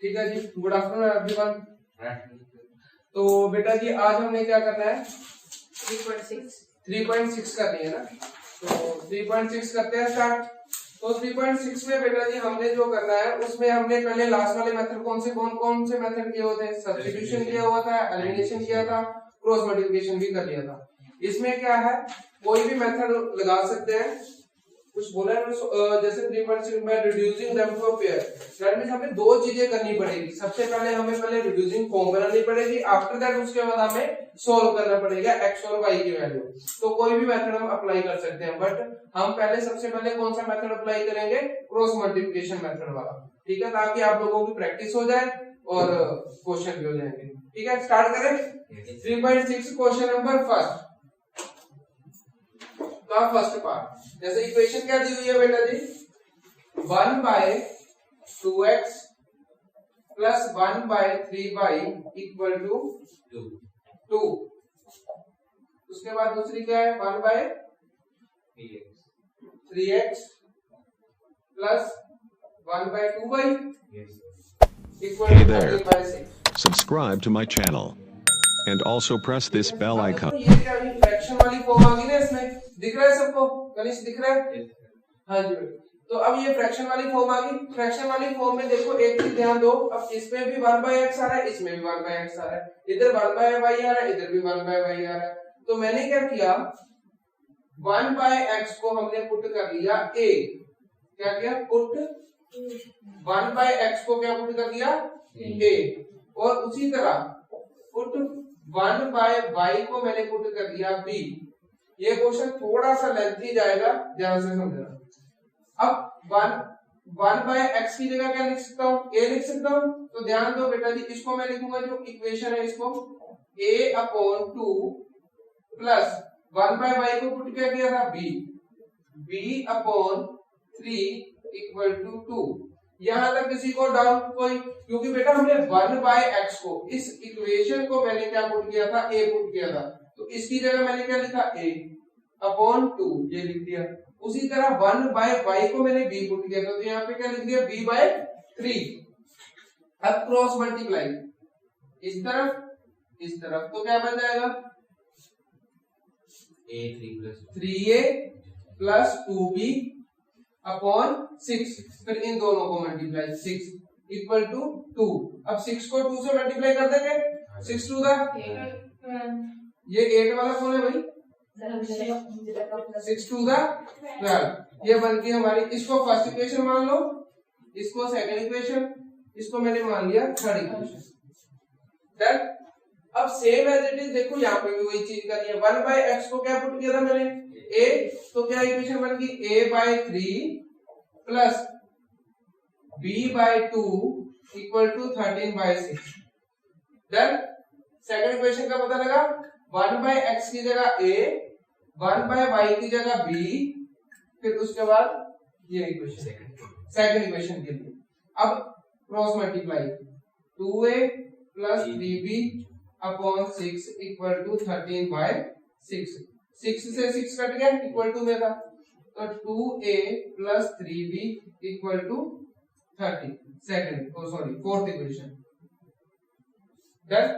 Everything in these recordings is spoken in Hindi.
ठीक है जी, गुड आफ्टरनून एवरीवन। तो बेटा जी आज हमने क्या करना है, 3.6 करनी है ना। तो 3.6 करते हैं स्टार्ट। तो 3.6 में बेटा जी हमने जो करना है उसमें हमने पहले लास्ट वाले मेथड कौन कौन से मेथड किए होते हैं, सब्स्टिट्यूशन किया हुआ था, एलिमिनेशन किया था, क्रॉस मल्टीप्लिकेशन भी कर लिया था। इसमें क्या है, कोई भी मेथड लगा सकते हैं। कुछ बोला है जैसे 3.6 में reducing them to a pair, that means हमें दो चीजें करनी पड़ेगी। सबसे पहले हमें रिड्यूसिंग फॉर्म बनानी पड़ेगी, आफ्टर दैट उसके बाद हमें सोल्व करना पड़ेगा x और y की वैल्यू। तो कोई भी मेथड हम अप्लाई कर सकते हैं, बट हम सबसे पहले कौन सा मेथड अप्लाई करेंगे, क्रॉस मल्टीप्लिकेशन मेथड वाला। ठीक है, ताकि आप लोगों की प्रैक्टिस हो जाए और क्वेश्चन भी हो जाएंगे। ठीक है, स्टार्ट करें। 3.6 क्वेश्चन नंबर फर्स्ट का फर्स्ट पार्ट। जैसे इक्वेशन क्या दी हुई है बेटा जी, 1/2x plus 1/3y equal to 2। उसके बाद दूसरी क्या है, 1/3x plus 1/2y equal to 13/6। Subscribe to my channel and also press this bell icon. ये क्या फ्रैक्शन वाली फॉर्म आ गई ना, इसमें दिख रहा है सबको, गणेश दिख रहा है? हाँ जी। तो अब ये फ्रैक्शन वाली फॉर्म आ गई। फ्रैक्शन वाली फॉर्म में देखो एक चीज ध्यान दो, अब इसमें भी 1/x आ रहा है, इसमें भी 1/x आ रहा है, इधर 1/y आ रहा है, इधर भी 1/y आ रहा है। तो मैंने क्या किया, 1/x को हमने पुट कर लिया a। क्या किया, पुट 1/x को क्या पुट कर दिया, a। और उसी तरह पुट 1/y को मैंने पुट कर दिया b। ये क्वेश्चन थोड़ा सा लेंथी जाएगा, ध्यान से समझना। अब 1/x की जगह क्या लिख सकता हूँ, a लिख सकता हूँ। तो ध्यान दो बेटा जी, इसको मैं लिखूंगा जो इक्वेशन है, इसको a/2 प्लस 1/y को पुट क्या किया था, b/3 इक्वल टू 2। यहां तक किसी को डाउट कोई? क्योंकि बेटा हमने 1/x को, इस इक्वेशन को मैंने क्या पुट किया था, a पुट किया था। तो इसकी जगह मैंने क्या लिखा, a/2 ये लिख दिया। उसी तरह 1/y को मैंने b पुट किया था, तो यहाँ पे क्या लिख दिया, b/3। अब क्रॉस मल्टीप्लाई इस तरफ, तो क्या बन जाएगा, 3a प्लस 2b अपॉन 6। फिर इन दोनों को मल्टीप्लाई 6 इक्वल टू 2। अब 6 को 2 से मल्टीप्लाई कर देंगे, 6 टू द, ये 8 वाला कौन है भाई, 6 टू द 12। ये बन गई हमारी, इसको फर्स्ट इक्वेशन मान लो, इसको सेकंड इक्वेशन, इसको मैंने मान लिया थर्ड इक्वेशन। डन। अब सेम एज इट इज देखो, यहाँ पे भी वही चीज करनी है। 1/x को क्या पुट किया था मैंने, a। तो क्या इक्वेशन बन गई, a/3 plus b/2 equal to 13/6। Done. Second equation का पता लगा, 1/x की जगह a, 1/y की जगह b, फिर उसके बाद ये इक्वेशन सेकंड इक्वेशन के लिए। अब cross multiply 2a plus 3b upon 6 equal to 13/6। 6 से 6 कट गया, इक्वल टू में था, तो 2a plus 3b equal to 30। Fourth equation. Done.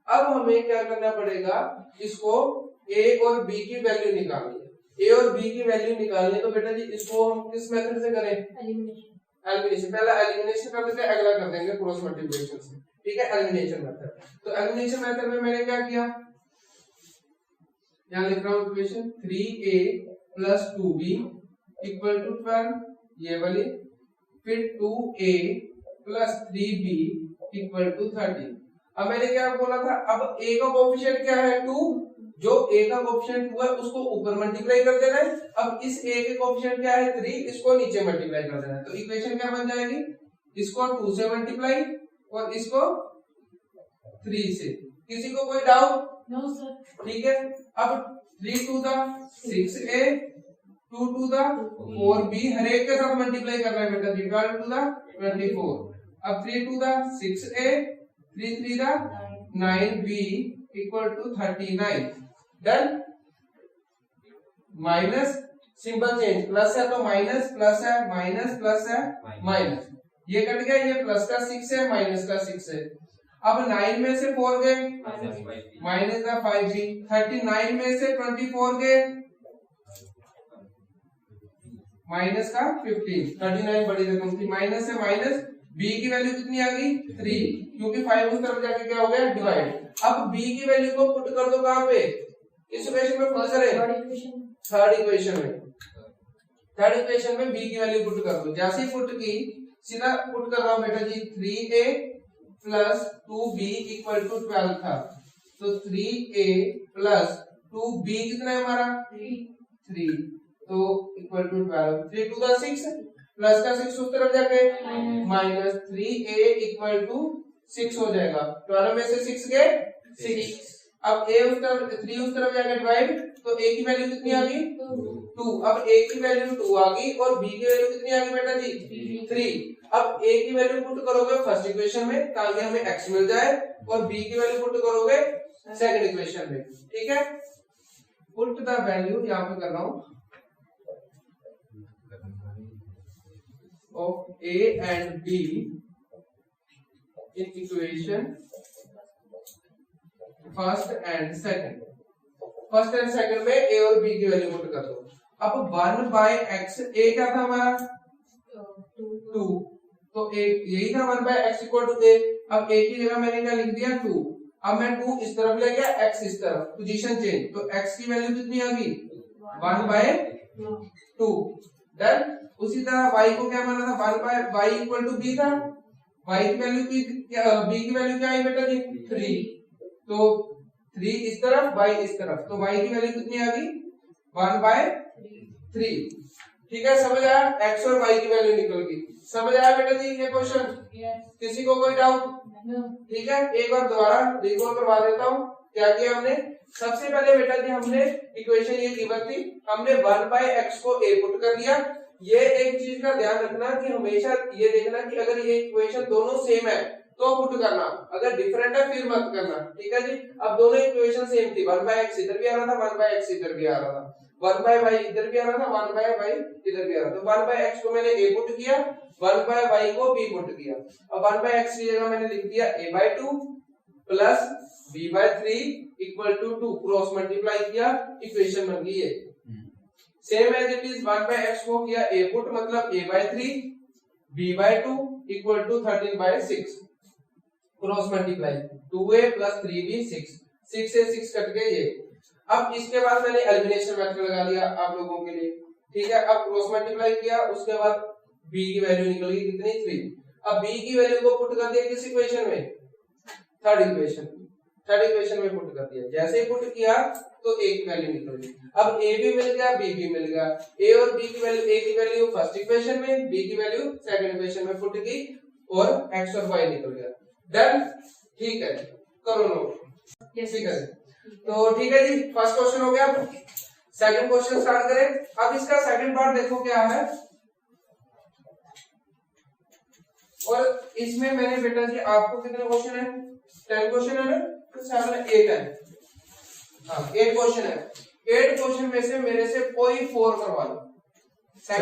अब हमें क्या करना पड़ेगा, इसको a और b की वैल्यू निकालनी है। a और b की वैल्यू निकालनी है, तो बेटा जी इसको हम किस मेथड से करें, एलिमिनेशन। पहला एलिमिनेशन कर देते हैं, अगला कर देंगे क्रॉस मल्टीप्लिकेशन से। ठीक है, एलिमिनेशन मेथड। तो एलिमिनेशन मेथड में मैंने क्या किया, यहां लिख रहा हूं equation 3a plus 2b equal to 12, ये वाली। फिर 2a plus 3b equal to 30। अब मैंने क्या बोला था, अब a का कोएफिशिएंट क्या है, 2। जो a का कोएफिशिएंट 2 है उसको ऊपर मल्टीप्लाई कर देना है। अब इस a के कोएफिशिएंट क्या है, 3, इसको नीचे मल्टीप्लाई कर देना है। तो इक्वेशन क्या बन जाएगी, इसको 2 से मल्टीप्लाई और इसको 3 से। किसी को कोई डाउट? No sir. ठीक है, अब 3 to the 6a, 2 to the 4b, हर एक के साथ मल्टीप्लाई करना है बेटा, 12 टू द 24। अब 3 to the 6a, 3 3 the 9b equal to 39। Done. Minus symbol change, plus है तो माइनस, प्लस है माइनस, प्लस है माइनस। ये कट गया, ये प्लस का 6 है माइनस का 6 है। अब 9 में से 4 गए माइनस का 5b, 39 में से 24 गए माइनस का 15, 39 बड़ी रकम थी, माइनस से माइनस, b की वैल्यू कितनी आ गई 3, क्योंकि 5 उस तरफ जाके क्या हो गया डिवाइड। अब b की वैल्यू को पुट कर दो कहां पे, इस इक्वेशन में पुट करें, थर्ड इक्वेशन में, थर्ड इक्वेशन में b की वैल्यू पुट कर दो। जैसे ही पुट की, सीधा पुट कर रहा हूं बेटा जी, 3a plus 2b equal to 12 था, तो 3a प्लस 2b कितना है हमारा 3, तो equal to 12, 3 to the 6 plus का 6 उस तरफ जाके माइनस 3a इक्वल टू 6 हो जाएगा, 12 में से 6 गए 6। अब a उस तरफ 3 उस तरफ जाके डिवाइड, तो a की वैल्यू कितनी आ गई 2, अब a की वैल्यू 2 आ गई और b की वैल्यू कितनी आ गई बेटा जी 3। अब a की वैल्यू पुट करोगे फर्स्ट इक्वेशन में ताकि हमें x मिल जाए, और b की वैल्यू पुट करोगे सेकंड इक्वेशन में, ठीक है। पुट द वैल्यू यहाँ पे कर रहा हूं of a and b in equation first and second, first and second में a और b की वैल्यू पुट कर दो। अब 1/x, a क्या था हमारा 2, तो a यही था 1/x इक्वल टू a। अब a की जगह मैंने क्या लिख दिया 2, अब मैं 2 इस तरफ ले गया, x इस तरफ, पोजीशन चेंज, तो x की वैल्यू कितनी आ गई 1/2, डन। उसी तरह y को क्या माना था 1/y इक्वल टू b था, y की वैल्यू की b की वैल्यू क्या आई बेटा जी 3, तो 3 इस तरफ y इस तरफ, तो y की वैल्यू कितनी आ गई 1/3, ठीक है। समझ आया, x और y की वैल्यू निकल गई। समझ आया बेटा जी ये क्वेश्चन, किसी को कोई डाउट, ठीक है। एक बार दोबारा रिकॉल करवा देता हूँ, क्या किया हमने, सबसे पहले बेटा जी हमने इक्वेशन ये गिवन थी, हमने 1/x को a पुट कर दिया। ये एक चीज का ध्यान रखना कि हमेशा ये देखना कि अगर ये इक्वेशन दोनों सेम है तो पुट करना, अगर डिफरेंट है फिर मत करना, ठीक है जी। अब दोनों इक्वेशन सेम थी, 1/x इधर भी आ रहा था 1/x इधर भी आ रहा था, 1/y इधर भी आ रहा था 1/y इधर भी आ रहा था, तो 1/x को मैंने a पुट किया, 1/y को b पुट किया। अब 1/x की जगह मैंने लिख दिया a/2 plus b/3 equal to 2, cross multiply किया, इक्वेशन बन गई है। Same as it is 1/x को किया a पुट, मतलब a/3 b/2 equal to 13/6, cross multiply 2a plus 3b 6, 6 से 6 कट गए ये। अब इसके बाद मैंने एलिमिनेशन मेथड लगा दिया आप लोगों के लिए, ठीक है। अब क्रॉस मल्टीप्लाई किया, उसके बाद b की वैल्यू निकल गई कितनी 3। अब b की वैल्यू को पुट कर दिया किस इक्वेशन में, थर्ड इक्वेशन में पुट कर दिया। जैसे ही पुट किया तो a की वैल्यू निकल गई। अब a भी मिल गया b भी मिल गया, a और b की वैल्यू, a की वैल्यू फर्स्ट इक्वेशन में, b की वैल्यू सेकंड इक्वेशन में पुट की और x और y निकल गया, डन, ठीक है। करो नोट, ठीक है। तो ठीक है जी, फर्स्ट क्वेश्चन हो गया। सेकंड क्वेश्चन स्टार्ट करें। अब इसका सेकंड पार्ट देखो क्या है, और इसमें मैंने बेटा जी आपको कितने क्वेश्चन है 10 क्वेश्चन है ना, तो 7 8 है, हाँ 8 क्वेश्चन है। 8 क्वेश्चन में से मेरे से कोई 4 करवा लो,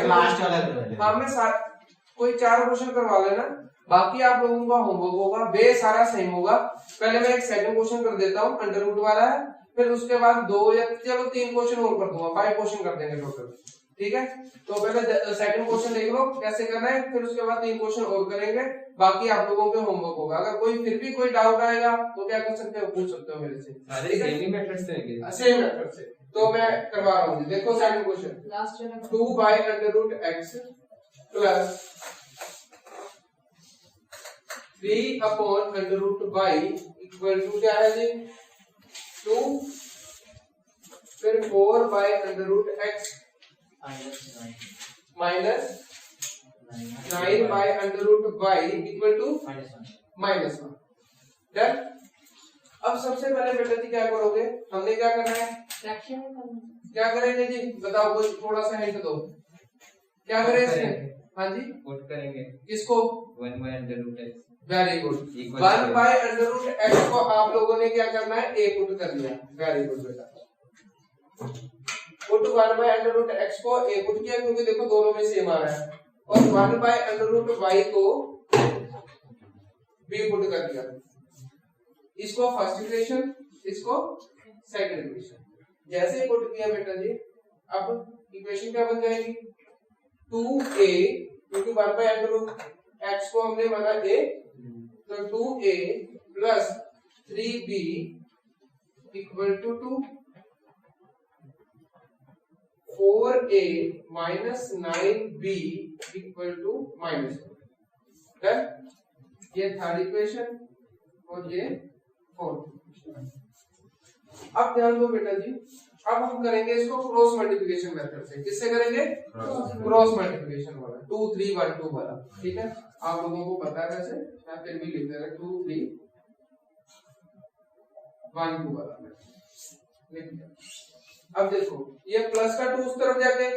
लास्ट वाला हाँ मैं कोई 4 क्वेश्चन करवा लेना, बाकी आप लोगों का होमवर्क होगा, वे सारा सेम होगा। पहले मैं एक सेकंड क्वेश्चन कर देता हूँ, अंडर रूट वाला है, फिर उसके बाद 2 या चलो 3 क्वेश्चन और कर दूंगा, 5 क्वेश्चन कर देंगे टोटल, ठीक है। तो पहले सेकंड क्वेश्चन देख लो कैसे करना है, फिर उसके बाद 3 क्वेश्चन और करेंगे, बाकी आप लोगों के होमवर्क होगा। अगर कोई फिर भी कोई डाउट आएगा तो क्या कर सकते हो, पूछ सकते हो मेरे से, सेम मेथड से। तो मैं करवा रहा हूँ, देखो second question, 2/√x plus 3/√y equal to क्या है जी 2, फिर 4/√x minus 9/√y equal to -1, done. अब सबसे पहले बेटा जी क्या करोगे, हमने क्या करना है, क्या करेंगे जी बताओ, कोई थोड़ा सा हिंट दो, क्या करें इसमें, हाँ जी पुट करेंगे किसको, 1/√x, वेरी गुड, 1/√x को आप लोगों ने क्या करना है a पुट कर दिया, वेरी गुड बेटा, पुट 1/√x को a पुट किया, क्योंकि देखो दोनों में सेम आ रहा है, और 1/√y को बी पुट कर दिया, इसको फर्स्ट इक्वेशन, इसको सेकंड इक्वेशन। जैसे ही पुट किया बेटा जी, अब इक्वेशन क्या बन जाएगी, 2a क्योंकि 1/√, x को हमने माना a, तो 2a plus 3b equal to 2, 4a minus 9b equal to -4। Done, ये थर्ड इक्वेशन और ये फोर्थ। अब ध्यान दो बेटा जी, अब हम करेंगे इसको क्रॉस मल्टीप्लिकेशन मेथड से। किससे करेंगे, क्रॉस मल्टीप्लिकेशन वाला, 2 3 1 2 वाला। ठीक है, आप लोगों को पता है वैसे, मैं फिर भी लिख दे रहा 2 3 1 2 वाला लिख दिया। अब देखो ये प्लस का 2 उस तरफ जाके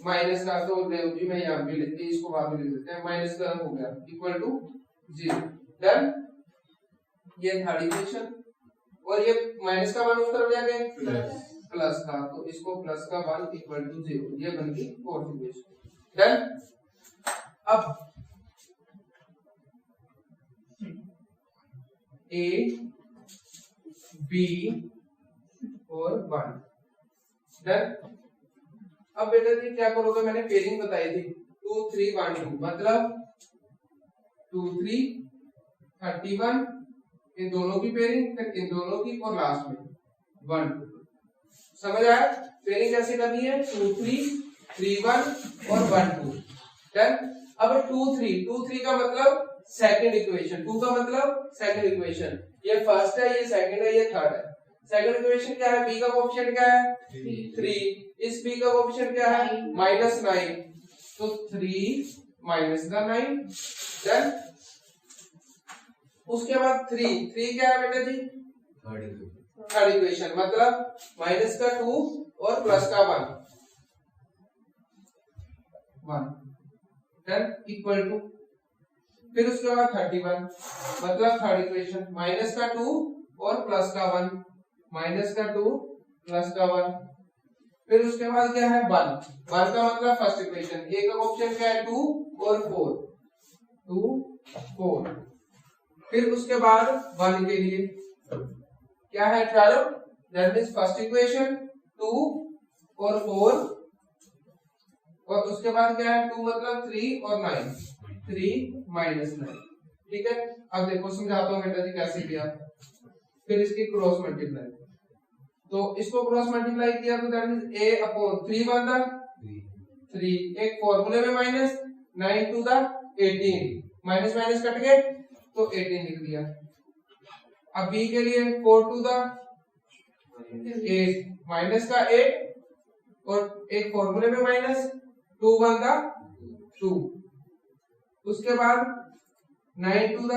माइनस का, तो देव जी मैं यहाँ भी लिखती, इसको बाद में लिख देते हैं, माइनस का हो गया इक्वल टू 0। डन, ये थर्ड इक्वेशन, और ये माइनस का 1 उस तरफ जाके प्लस का, तो इसको प्लस का 1 इक्वल टू 0, ये बन गई फोर्थ इक्वेशन। डन, अब a b और 1। डन, अब बेटा जी क्या करोगे, मैंने पेयरिंग बताई थी 2 3 1 2, मतलब 2 3 31, इन दोनों की पेयरिंग, फिर इन दोनों की, और लास्ट में 1 2। समझ आया पेयरिंग कैसे करनी है, 2 3 3 1 और 1 2। डन, अब 2 3 का मतलब सेकंड इक्वेशन, 2 का मतलब सेकंड इक्वेशन, ये फर्स्ट है, ये सेकंड है, ये थर्ड है। सेकंड इक्वेशन क्या है, b का कोएफिशिएंट क्या है 3, इस b का कोएफिशिएंट क्या है -9, तो 3 माइनस का 9। डन, उसके बाद 3 क्या है बेटा जी, थर्ड इक्वेशन, मतलब माइनस का 2 और प्लस का 1 डन इक्वल टू, फिर उसके बाद 31, मतलब थर्ड इक्वेशन, माइनस का 2 और प्लस का 1, माइनस का 2 प्लस का 1, फिर उसके बाद क्या है 1 का मतलब फर्स्ट इक्वेशन, a का ऑप्शन क्या है 2 और 4, 2 4, फिर उसके बाद 1 के लिए क्या है 12, दैट मींस फर्स्ट इक्वेशन 2 और 4, और उसके बाद क्या है 2 मतलब 3 और 9, 3 माइनस 9। ठीक है, अब देखो समझाता हूं बेटा जी कैसे किया। फिर इसकी क्रॉस मल्टीप्लाई, तो इसको क्रॉस मल्टीप्लाई किया तो दैट मींस a अपॉन 3 बनता 3, एक फॉर्मूले में minus, 9 to the 18, minus minus cut गए तो 18 लिख दिया। अब b के लिए 4 टू द 8, माइनस का 8 और एक फॉर्मूले में माइनस, 2 1 का 2, उसके बाद 9 टू द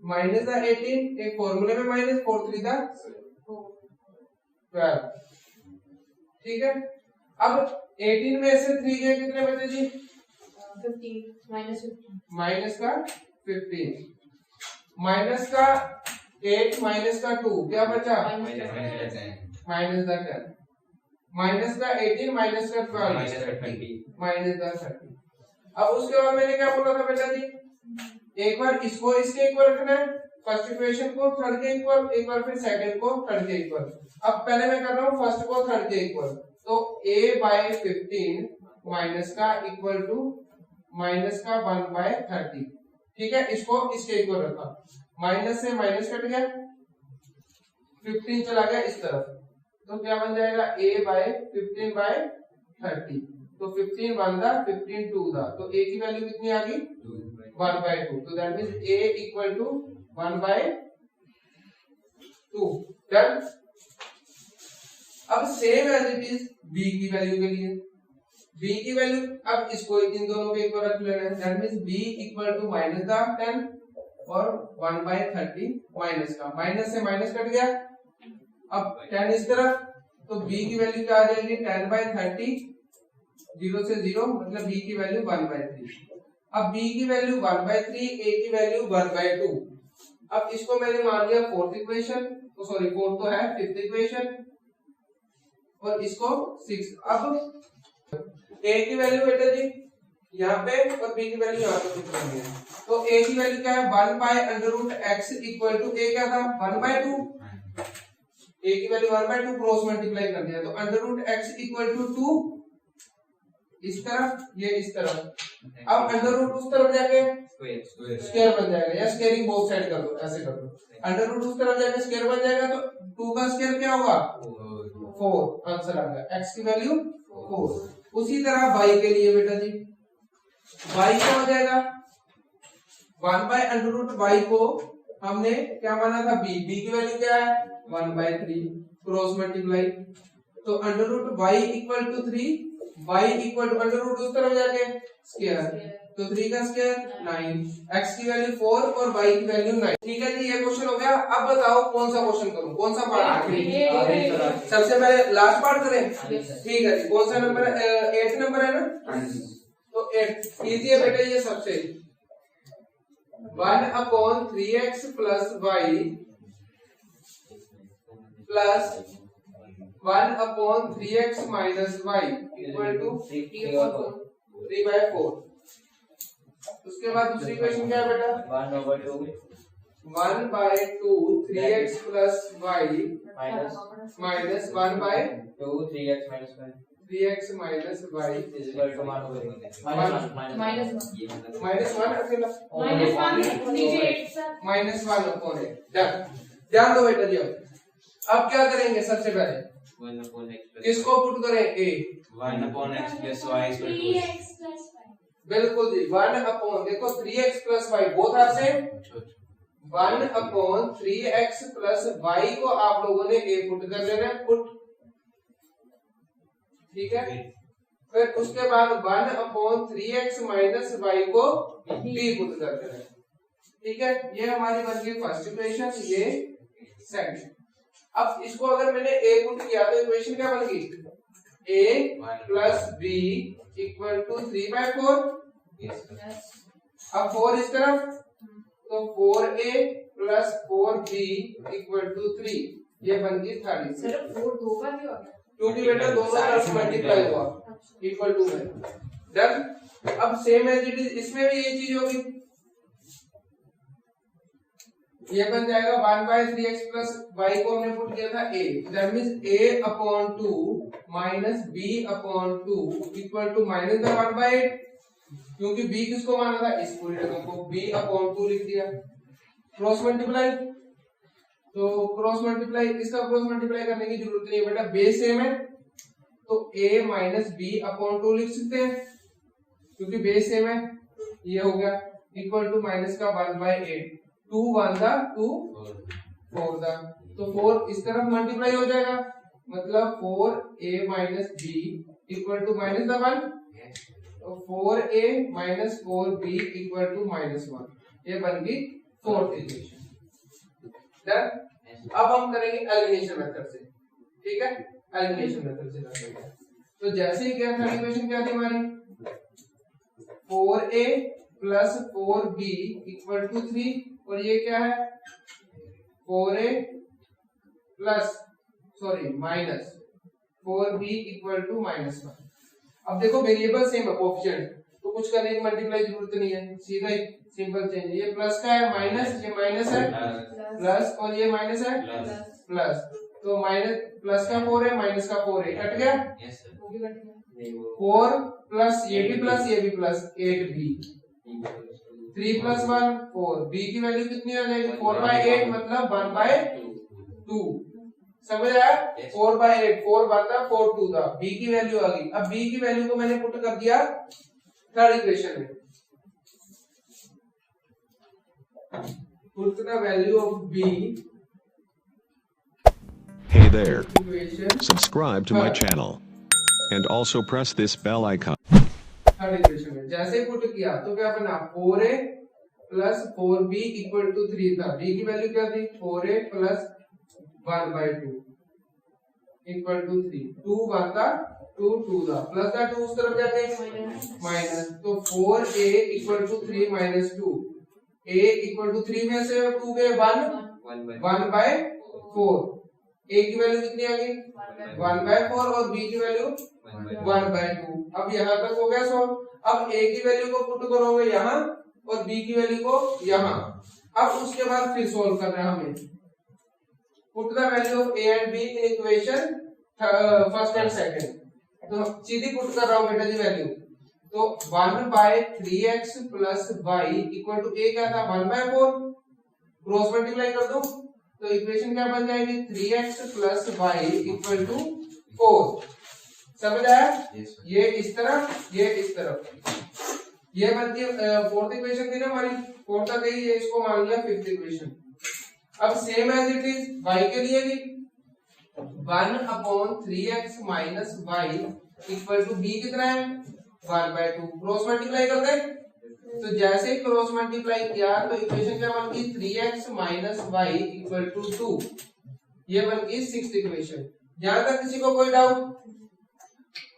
माइनस का 18, एक फॉर्मूले में माइनस, 4 3 का 12। ठीक है, अब 18 में से 3 के कितने बचे जी 15 माइनस का 15, माइनस का 8 माइनस का 2 क्या बचा माइनस का 10, माइनस का 18 माइनस का 12 माइनस का 30। अब उसके बाद मैंने क्या बोला था बेटा जी, एक बार इसको इसके इक्वल रखना है, फर्स्ट इक्वेशन को थर्ड के इक्वल, एक बार फिर सेकंड को थर्ड के इक्वल। अब पहले मैं कर रहा हूँ फर्स्ट को थर्ड के इक्वल, तो a/15 माइनस का इक्वल टू माइनस का 1/30। ठीक है, इसको इसके इक्वल रखा, माइनस से माइनस कट गया, 15 चला गया इस तरफ, तो क्या बन जाएगा a/15/30, तो 15 1 दा 15 2 दा, तो a की वैल्यू कितनी आ गई 1/2, तो that means a equal to 1/2। Done, अब same as it is b की वैल्यू के लिए, b की वैल्यू अब इसको इन दोनों के इक्वल रख लेना है, that means b equal to minus का 10 और 1/30 माइनस का, माइनस से माइनस कट गया, अब 10 इस तरफ, तो b की वैल्यू क्या आ जाएगी 10/30, 0 से 0 मतलब b की वैल्यू 1/3। अब b की वैल्यू 1/3, a की वैल्यू 1/2। अब इसको मैंने मान लिया फोर्थ इक्वेशन, तो सॉरी फोर्थ तो है, फिफ्थ इक्वेशन, और इसको 6। अब a की वैल्यू बेटा जी यहाँ पे और b की वैल्यू यहाँ पे पुट करनी है। तो a की वैल्यू क्या है 1 by under root x equal to a क्या था 1 बाय 2, a की वैल्यू 1 बाय 2 क्रॉस मल्टीप्लाई कर दिया तो under root x equal to 2 इस तरफ ये इस तरफ। अब अंडर रूट उस तरफ जाके स्क्वायर बन जाएगा या स्क्वायरिंग बोथ साइड कर दो, ऐसे कर दो। अंडर रूट उस तरफ जाके स्क्वायर बन जाएगा तो 2 का स्क्वायर क्या होगा 4, आंसर आ गया x की वैल्यू 4। उसी तरह y के लिए बेटा जी y क्या हो जाएगा 1 बाय अंडर रूट y को हमने क्या माना था b की वैल्यू क्या है 1 बाय 3 क्रॉस मल्टीप्लाई। तो under root y equal to 3, y equal to under root उस तरफ जाके स्क्वायर तो 3 का स्क्वायर 9, x की वैल्यू 4 और y की वैल्यू 9। ठीक है जी ये क्वेश्चन हो गया। अब बताओ कौन सा क्वेश्चन करूं, कौन सा पार्ट? सबसे पहले लास्ट पार्ट करें, ठीक है जी। कौन सा नंबर है 8 नंबर है ना, तो 8 इजी है बेटा ये सबसे। 1/3x plus y plus 1/3x minus y equal to 3/4। उसके बाद दूसरी क्वेश्चन क्या है बेटा 1/2 3x plus y minus 1/2 3x minus y -1 अकेला -1 अपॉन है। ध्यान दो बेटा जी। अब क्या करेंगे सबसे पहले किसको पुट करें a 1/x plus y is equal to बिल्कुल जी 1 अपॉन देखो 3x plus y both are same 1/3x plus y को आप लोगों ने a पुट कर लेना है पुट, ठीक है। फिर उसके बाद 1/3x माइनस y को b पुट कर देना है, ठीक है। ये हमारी बन गई फर्स्ट इक्वेशन, ये सेकंड। अब इसको अगर मैंने a पुट किया तो इक्वेशन क्या बन गई a plus b equal to 3/4। अब 4 इस तरफ तो 4a plus 4b equal to 3, ये बन गई थर्ड इक्वेशन। 4 दो बार क्यों आ गया क्योंकि बेटा दोनों तरफ मल्टीप्लाई हुआ इक्वल टू में। डन। अब सेम एज इट इज इसमें भी ये चीज होगी, ये बन जाएगा 1/3x प्लस y को हमने पुट किया था a, that means a/2 minus b/2 equal to minus the 1/8, क्योंकि b किसको माना था इस पूरी टर्म को, b/2 लिख दिया। क्रॉस मल्टीप्लाई, तो क्रॉस मल्टीप्लाई इसका क्रॉस मल्टीप्लाई करने की जरूरत नहीं है बेटा, बेस सेम है तो a माइनस b/2 लिख सकते हैं क्योंकि बेस सेम है। ये हो गया इक्वल टू माइनस का 1/8, 2 1 दा 2 4 दा, तो 4 इस तरफ मल्टीप्लाई हो जाएगा मतलब 4a minus b equal to minus the 1, तो 4a minus 4b equal to -1, ये बन गई फोर्थ इक्वेशन। डन। अब हम करेंगे एलिमिनेशन मेथड से, ठीक है। एलिमिनेशन मेथड से करेंगे तो जैसे ही क्या था इक्वेशन क्या थी हमारी 4a plus 4b equal to 3, और ये क्या है 4a plus minus 4b equal to -1। अब देखो वेरिएबल सेम है कोएफिशिएंट, तो कुछ करने की मल्टीप्लाई जरूरत नहीं है, सीधा ही सिंपल चेंज। ये प्लस का है माइनस, ये माइनस है प्लस, और ये माइनस है प्लस, तो माइनस प्लस का 4 है माइनस का 4 है, कट गया। 4 प्लस ये भी प्लस ये भी प्लस 8b, 3 प्लस 1 4, b की वैल्यू कितनी आ जाएगी 4/8 मतलब 1/2, समझ आया। 4/8 4 बनता 4 2 था, b की वैल्यू आ गई। अब b की वैल्यू को मैंने पुट कर दिया थर्ड इक्वेशन में, put the value of b। Hey there. Equation Subscribe to my channel. And also press this bell icon. Third equation में जैसे ही पुट किया तो क्या बना 4a plus 4b equal to 3 था, b की वैल्यू क्या थी 4a प्लस 1/2 इक्वल टू 3, 2 1 था 2 2 था, प्लस का 2 उस तरफ जाके माइनस, तो 4a equal to 3 minus 2, a equal to 3 में से 2 गए 1/4, a की वैल्यू कितनी आ गई 1/4 और b की वैल्यू 1/2। अब यहाँ तक हो गया सॉल्व। अब a की वैल्यू को पुट करोगे यहाँ और b की वैल्यू को यहाँ। अब उसके बाद फिर सॉल्व करना है हमें। Put the value of a and b in equation first and second. तो सीधी पुट कर रहा हूँ बेटा जी वैल्यू। तो 1/3x plus y equal to a क्या था 1/4। क्रॉस मल्टीप्लाई कर दूं तो इक्वेशन क्या बन जाएगी 3x plus y equal to 4। समझ आया? ये इस तरफ ये इस तरफ। ये बनती है फोर्थ इक्वेशन थी ना हमारी, फोर्थ आ गई, ये इसको मान लिया फिफ्थ इक्वेशन। अब same as it is y के लिए भी 1/3x minus y equal to b कितना है 1/2। क्रॉस मल्टीप्लाई कर दे। तो जैसे ही क्रॉस मल्टीप्लाई किया तो इक्वेशन क्या बन गई 3x minus y equal to 2। ये बन गई सिक्स्थ इक्वेशन। यहां तक किसी को कोई डाउट?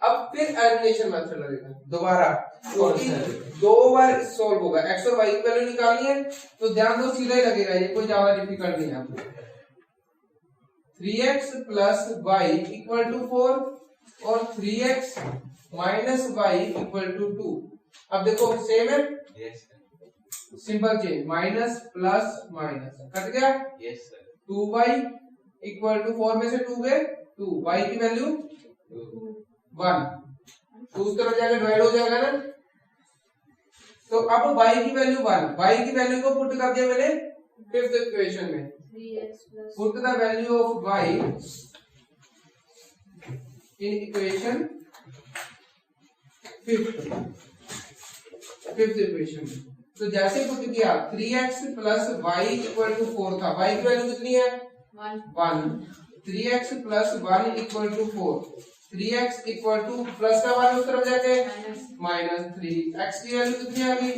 अब फिर एलिमिनेशन मेथड लगेगा दोबारा, क्योंकि दो बार सॉल्व होगा। x और y की वैल्यू निकालनी है तो ध्यान दो सीधा ही लगेगा, ये कोई ज्यादा डिफिकल्ट नहीं है आपको। 3x plus y equal to 4 और 3x minus y equal to 2। अब देखो सेम है, simple change, minus plus minus cut गया। 2y इक्वल टू 4 में से 2 गए 2, y की वैल्यू 1, तो उस तरफ जाकर डिवाइड हो जाएगा ना। तो अब y की वैल्यू 1, y की वैल्यू को पुट कर दिया मैंने फिफ्थ इक्वेशन में। Put the value of y in equation fifth equation. तो जैसे पुट किया 3x plus y equal to 4 था, y की वैल्यू कितनी है 1। 3x plus 1 equal to 4, 3x equal to plus का 1 उस तरफ जाके माइनस 3। x की वैल्यू कितनी आ गई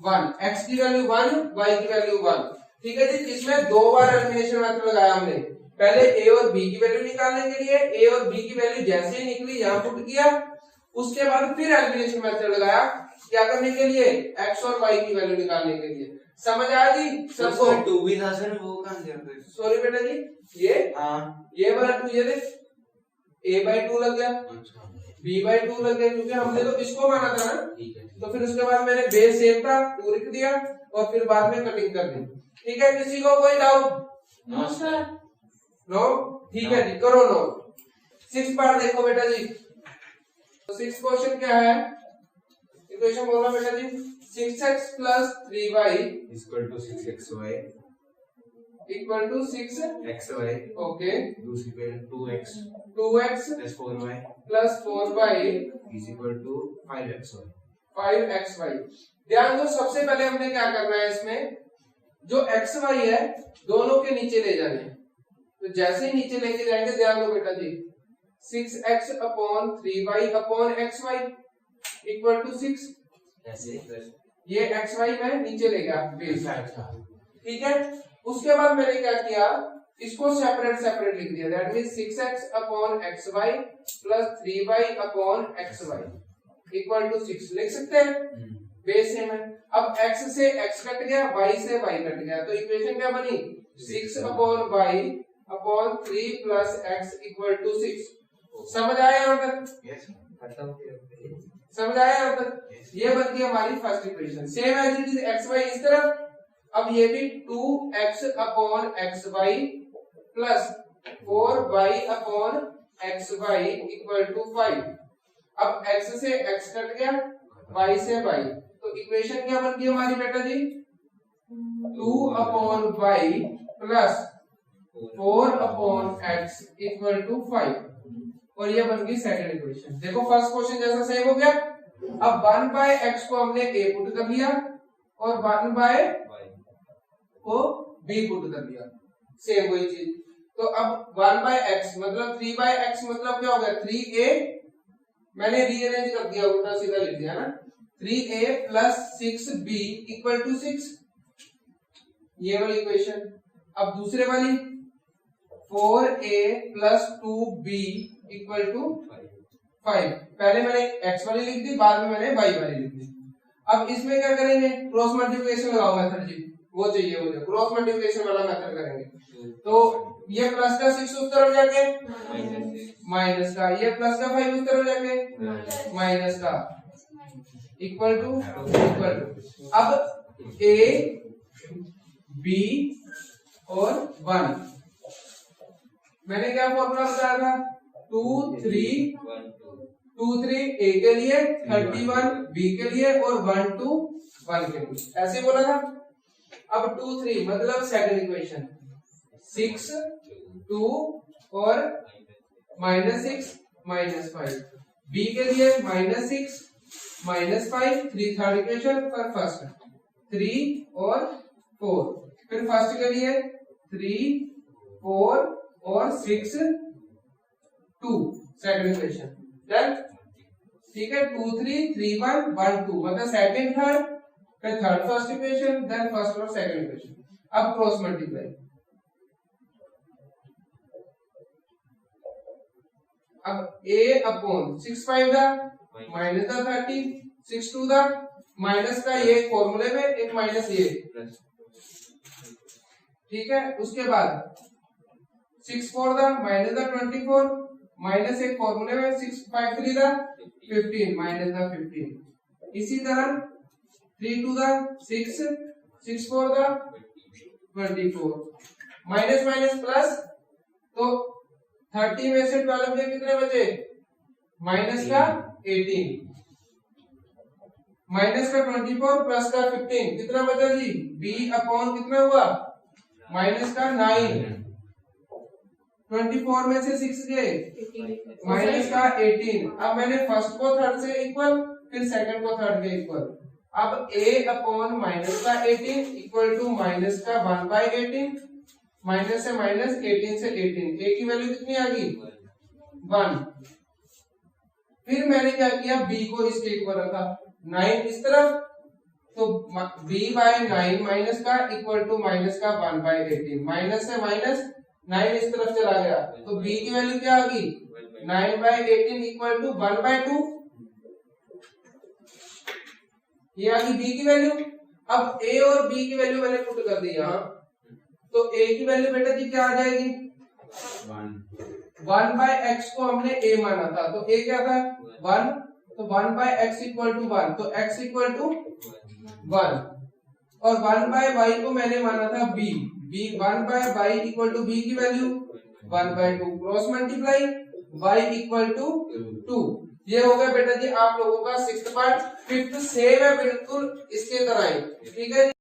1, x की वैल्यू 1, y की वैल्यू 1। ठीक है जी। इसमें दो बार एलिमिनेशन मेथड लगाया हमने। पहले a और b की वैल्यू निकालने के लिए a और b की वैल्यू जैसे ही निकली यहाँ पुट किया, उसके बाद फिर एलिमिनेशन मेथड लगाया क्या करने के लिए x और y की वैल्यू निकालने के लिए। समझ आया जी सबको? 2 भी था सर, वो कहां से फिर? सॉरी बेटा जी, ये वाला 2 ये देख a/2 लग गया, b/2 लग गया, क्योंकि हमने तो इसको माना था ना। तो फिर उसके बाद मैंने बेस सेम था 2 लिख दिया और फिर बाद में कटिंग कर दी। ठीक है, किसी को कोई डाउट? नो? ठीक है जी, करो नो। 6 पार्ट देखो बेटा जी। तो 6 क्वेश्चन क्या है, इक्वेशन बोलना बेटा जी 6x plus 3y equal to 6xy equal to 6xy। Okay, दूसरी पे 2x 2x plus 4y plus 4y is equal to 5xy। 5xy। ध्यान दो, सबसे पहले हमने क्या करना है, इसमें जो xy है दोनों के नीचे ले जाने हैं। तो जैसे ही नीचे लेके जाएंगे, ध्यान दो बेटा जी 6x upon 3y upon xy equal to 6। ऐसे ये xy में नीचे ले गया बेस। ठीक है, उसके बाद मैंने क्या किया, इसको सेपरेट सेपरेट लिख दिया। That means 6x upon xy plus 3y upon xy equal to 6 लिख सकते हैं, बेस सेम है। अब x से x कट गया, y से y कट गया, तो इक्वेशन क्या बनी 6 upon y upon 3 plus x equal to 6। समझ आया यहाँ तक? समझ आया यहाँ तक? ये बनती है हमारी first equation. Same as it is xy इस तरफ। अब ये भी 2x upon xy plus 4y upon xy equal to 5। अब x से x कट गया, y से y, तो इक्वेशन क्या बनती है हमारी बेटा जी 2 upon y plus 4 upon x equal to 5। और ये बन गई सेकंड इक्वेशन। देखो फर्स्ट क्वेश्चन जैसा सेम हो गया। अब 1/x को हमने a पुट कर दिया और 1/y को b पुट कर दिया, सेम वही चीज। तो अब 1/x मतलब 3/x मतलब क्या हो गया 3a, मैंने रीअरेंज कर दिया, उल्टा सीधा लिख दिया ना। 3a plus 6b equal to 6, ये वाली इक्वेशन। अब दूसरे वाली 4a plus 2b equal to 5। पहले मैंने x वाली लिख दी, बाद में मैंने y वाली लिख दी। अब इसमें क्या करेंगे, क्रॉस मल्टीप्लिकेशन लगाओ मेथड जी, वो चाहिए मुझे, क्रॉस मल्टीप्लिकेशन वाला मेथड करेंगे। तो ये प्लस का 6 उस तरफ जाके माइनस का, ये प्लस का 5 उस तरफ जाके माइनस का, इक्वल टू अब ए बी और 1, मैंने क्या फॉर्मूला बताया था 2 3 ए के लिए, 31 बी के लिए और 1 2 1 के लिए, ऐसे बोला था। अब 2 3 मतलब सेकंड इक्वेशन 6 2 और -6 -5, बी के लिए -6 -5 3 थर्ड इक्वेशन पर फर्स्ट 3 और 4, फिर फर्स्ट के लिए 3 4 और 6 2 सेकंड इक्वेशन डन, ठीक है। 2 3 3 1 1 2 मतलब सेकंड थर्ड, फिर third first equation, then first और सेकंड इक्वेशन। अब क्रॉस मल्टीप्लाई, अब a अपॉन 6 5 दा माइनस दा 30, 6 2 दा माइनस का ये फॉर्मूले में एक माइनस ये, ठीक है। उसके बाद 6 4 दा माइनस दा 24 माइनस एक फॉर्मूले में 6 5 3 दा 15 माइनस दा 15, इसी तरह 3 2 दा 6 6 4 दा 24 माइनस माइनस प्लस, तो 30 में से 12 के कितने बचे माइनस का 18, माइनस का 24 प्लस का 15 कितना बचा जी b अपॉन कितना हुआ माइनस का 9, 24 में से 6 गए माइनस का 18। अब मैंने फर्स्ट को थर्ड से इक्वल, फिर सेकंड को थर्ड के इक्वल, अब a अपॉन माइनस का 18 इक्वल टू माइनस का 1/18, माइनस से माइनस 18 से 18, a की वैल्यू कितनी आ गई 1। फिर मैंने क्या किया b को इसके इक्वल रखा 9 इस तरफ, तो b बाय 9 माइनस का इक्वल टू माइनस का 1/18, माइनस से माइनस 9 इस तरफ चला गया, तो b की वैल्यू क्या आ गई 9/18 इक्वल टू 1/2, ये आ गई b की वैल्यू। अब a और b की वैल्यू मैंने पुट कर दी यहाँ, तो a की वैल्यू बेटा जी क्या आ जाएगी 1/x को हमने a माना था, तो a क्या था 1, तो 1/x इक्वल टू 1, तो x इक्वल टू 1, और 1/y को मैंने माना था b 1/y equal to b की value 1/2, cross multiply y equal to 2। ये हो गया बेटा जी आप लोगों का 6th पार्ट। 5th सेम है बिल्कुल इसके तरह ही, ठीक है।